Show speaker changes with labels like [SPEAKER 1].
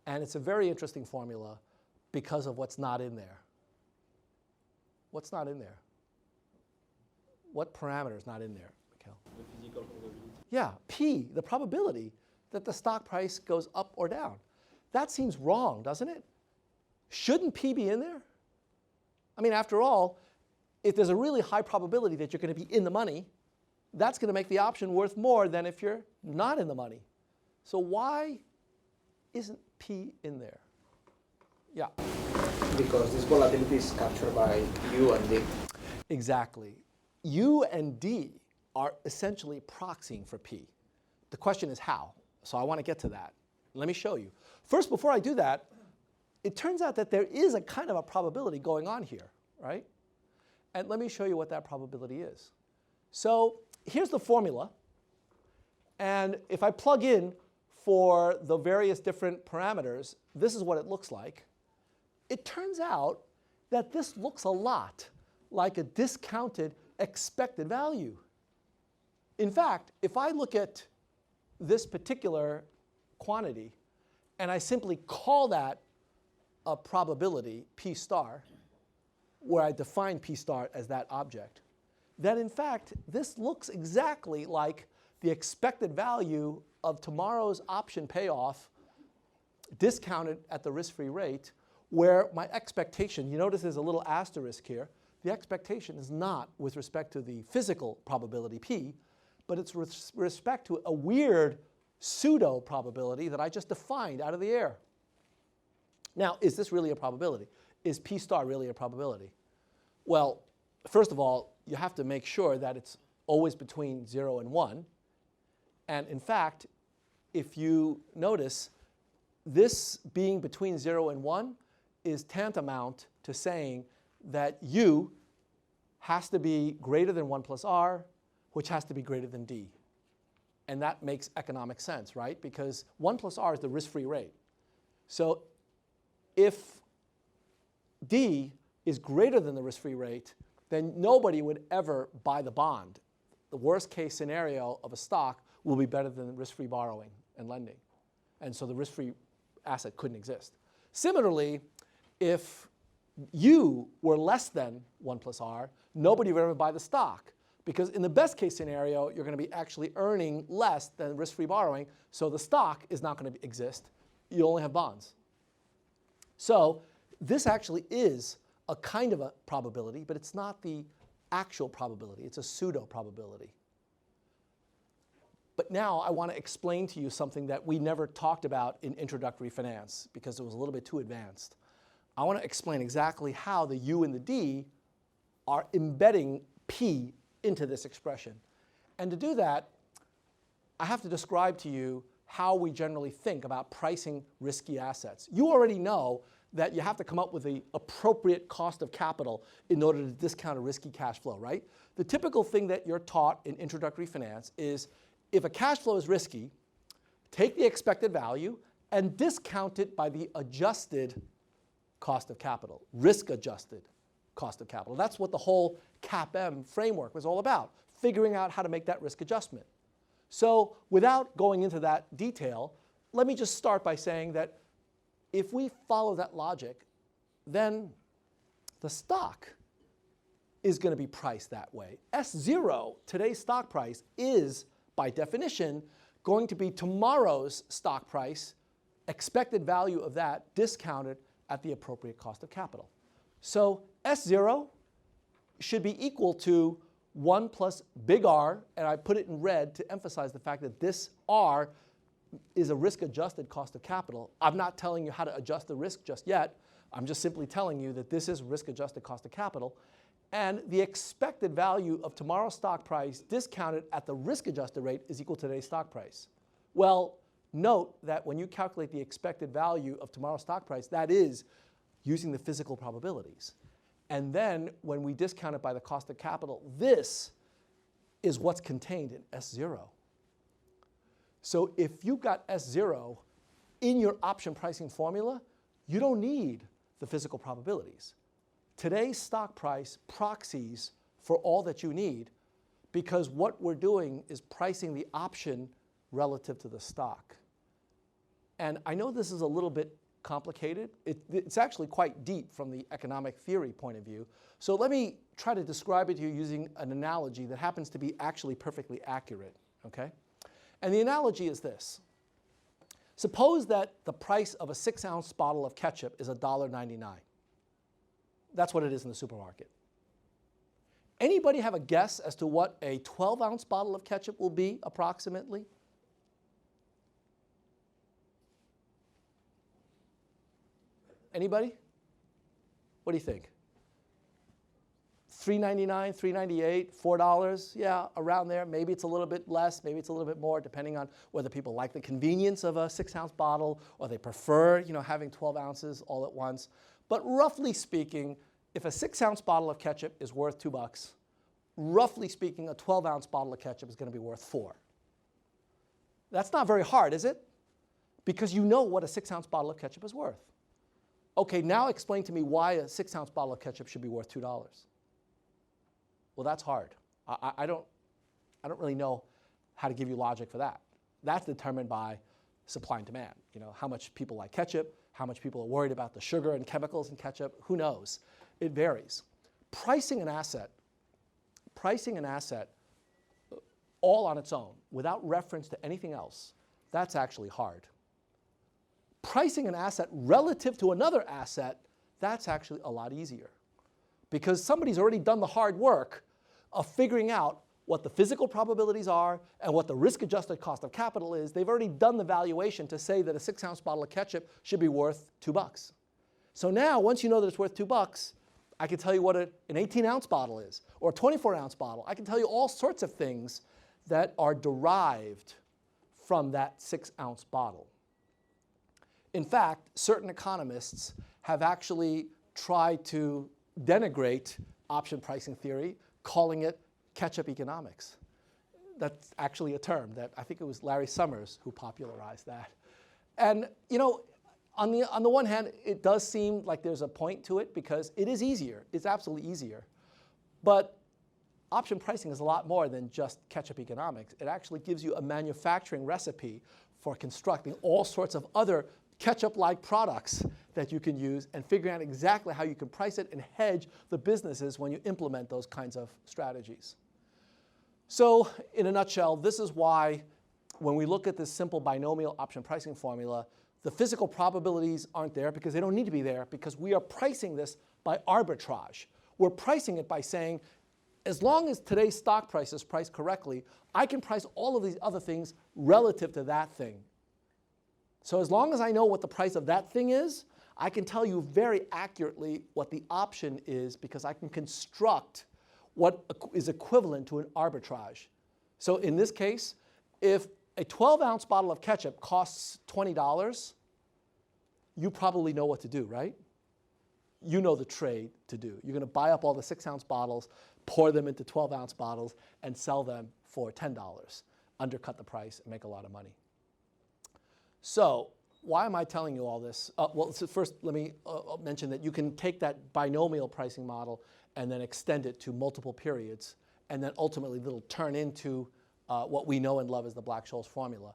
[SPEAKER 1] And it's a very interesting formula because of what's not in there. What's not in there? What parameter is not in there, Mikhail?
[SPEAKER 2] The physical probability.
[SPEAKER 1] Yeah, P, the probability that the stock price goes up or down. That seems wrong, doesn't it? Shouldn't P be in there? I mean, after all, if there's a really high probability that you're going to be in the money, that's going to make the option worth more than if you're not in the money. So why isn't P in there? Yeah.
[SPEAKER 3] Because this volatility is captured by U and D.
[SPEAKER 1] Exactly. U and D are essentially proxying for P. The question is how. So I want to get to that. Let me show you. First, before I do that, it turns out that there is a kind of a probability going on here, right? And let me show you what that probability is. So here's the formula. And if I plug in for the various different parameters, this is what it looks like. It turns out that this looks a lot like a discounted expected value. In fact, if I look at this particular quantity and I simply call that a probability, P star, where I define P star as that object, then in fact this looks exactly like the expected value of tomorrow's option payoff discounted at the risk-free rate, where my expectation, you notice there's a little asterisk here, the expectation is not with respect to the physical probability P, but it's with respect to a weird pseudo probability that I just defined out of the air. Now, is this really a probability? Is P star really a probability? Well, first of all, you have to make sure that it's always between 0 and 1. And in fact, if you notice, this being between 0 and 1 is tantamount to saying that U has to be greater than 1 plus R, which has to be greater than D. And that makes economic sense, right? Because 1 plus R is the risk-free rate. So if D is greater than the risk-free rate, then nobody would ever buy the bond. The worst case scenario of a stock will be better than risk-free borrowing and lending. And so the risk-free asset couldn't exist. Similarly, if U were less than 1 plus R, nobody would ever buy the stock. Because in the best case scenario, you're going to be actually earning less than risk-free borrowing, so the stock is not going to exist. You only have bonds. So this actually is a kind of a probability, but it's not the actual probability. It's a pseudo probability. But now I want to explain to you something that we never talked about in introductory finance because it was a little bit too advanced. I want to explain exactly how the U and the D are embedding P into this expression. And to do that, I have to describe to you how we generally think about pricing risky assets. You already know that you have to come up with the appropriate cost of capital in order to discount a risky cash flow, right? The typical thing that you're taught in introductory finance is if a cash flow is risky, take the expected value and discount it by the adjusted cost of capital, risk-adjusted cost of capital. That's what the whole CAPM framework was all about, figuring out how to make that risk adjustment. So without going into that detail, let me just start by saying that if we follow that logic, then the stock is going to be priced that way. S0, today's stock price, is, by definition, going to be tomorrow's stock price, expected value of that discounted at the appropriate cost of capital. So S0 should be equal to 1 plus big R, and I put it in red to emphasize the fact that this R is a risk-adjusted cost of capital. I'm not telling you how to adjust the risk just yet. I'm just simply telling you that this is risk-adjusted cost of capital. And the expected value of tomorrow's stock price discounted at the risk-adjusted rate is equal to today's stock price. Well, note that when you calculate the expected value of tomorrow's stock price, that is using the physical probabilities. And then when we discount it by the cost of capital, this is what's contained in S0. So if you've got S0 in your option pricing formula, you don't need the physical probabilities. Today's stock price proxies for all that you need because what we're doing is pricing the option relative to the stock. And I know this is a little bit complicated. It's actually quite deep from the economic theory point of view. So let me try to describe it to you using an analogy that happens to be actually perfectly accurate, okay? And the analogy is this. Suppose that the price of a 6-ounce bottle of ketchup is $1.99. That's what it is in the supermarket. Anybody have a guess as to what a 12-ounce bottle of ketchup will be approximately? Anybody? What do you think? $3.99, $3.98, $4, yeah, around there. Maybe it's a little bit less, maybe it's a little bit more, depending on whether people like the convenience of a 6-ounce bottle or they prefer, having 12 ounces all at once. But roughly speaking, if a 6-ounce bottle of ketchup is worth $2, roughly speaking, a 12-ounce bottle of ketchup is going to be worth $4. That's not very hard, is it? Because you know what a 6-ounce bottle of ketchup is worth. Okay, now explain to me why a 6-ounce bottle of ketchup should be worth $2. Well, that's hard. I don't really know how to give you logic for that. That's determined by supply and demand. How much people like ketchup, how much people are worried about the sugar and chemicals in ketchup, who knows? It varies. Pricing an asset all on its own, without reference to anything else, that's actually hard. Pricing an asset relative to another asset, that's actually a lot easier. Because somebody's already done the hard work of figuring out what the physical probabilities are and what the risk-adjusted cost of capital is. They've already done the valuation to say that a 6-ounce bottle of ketchup should be worth $2. So now, once you know that it's worth $2, I can tell you what an 18-ounce bottle is, or a 24-ounce bottle. I can tell you all sorts of things that are derived from that 6-ounce bottle. In fact, certain economists have actually tried to denigrate option pricing theory, calling it ketchup economics. That's actually a term that I think it was Larry Summers who popularized that. And on the one hand, it does seem like there's a point to it because it is easier. It's absolutely easier. But option pricing is a lot more than just ketchup economics. It actually gives you a manufacturing recipe for constructing all sorts of other ketchup-like products that you can use and figuring out exactly how you can price it and hedge the businesses when you implement those kinds of strategies. So in a nutshell, this is why when we look at this simple binomial option pricing formula, the physical probabilities aren't there because they don't need to be there because we are pricing this by arbitrage. We're pricing it by saying, as long as today's stock price is priced correctly, I can price all of these other things relative to that thing. So as long as I know what the price of that thing is, I can tell you very accurately what the option is because I can construct what is equivalent to an arbitrage. So in this case, if a 12-ounce bottle of ketchup costs $20, you probably know what to do, right? You know the trade to do. You're going to buy up all the 6-ounce bottles, pour them into 12-ounce bottles, and sell them for $10, undercut the price, and make a lot of money. So why am I telling you all this? Well, so first let me mention that you can take that binomial pricing model and then extend it to multiple periods, and then ultimately it'll turn into what we know and love as the Black-Scholes formula.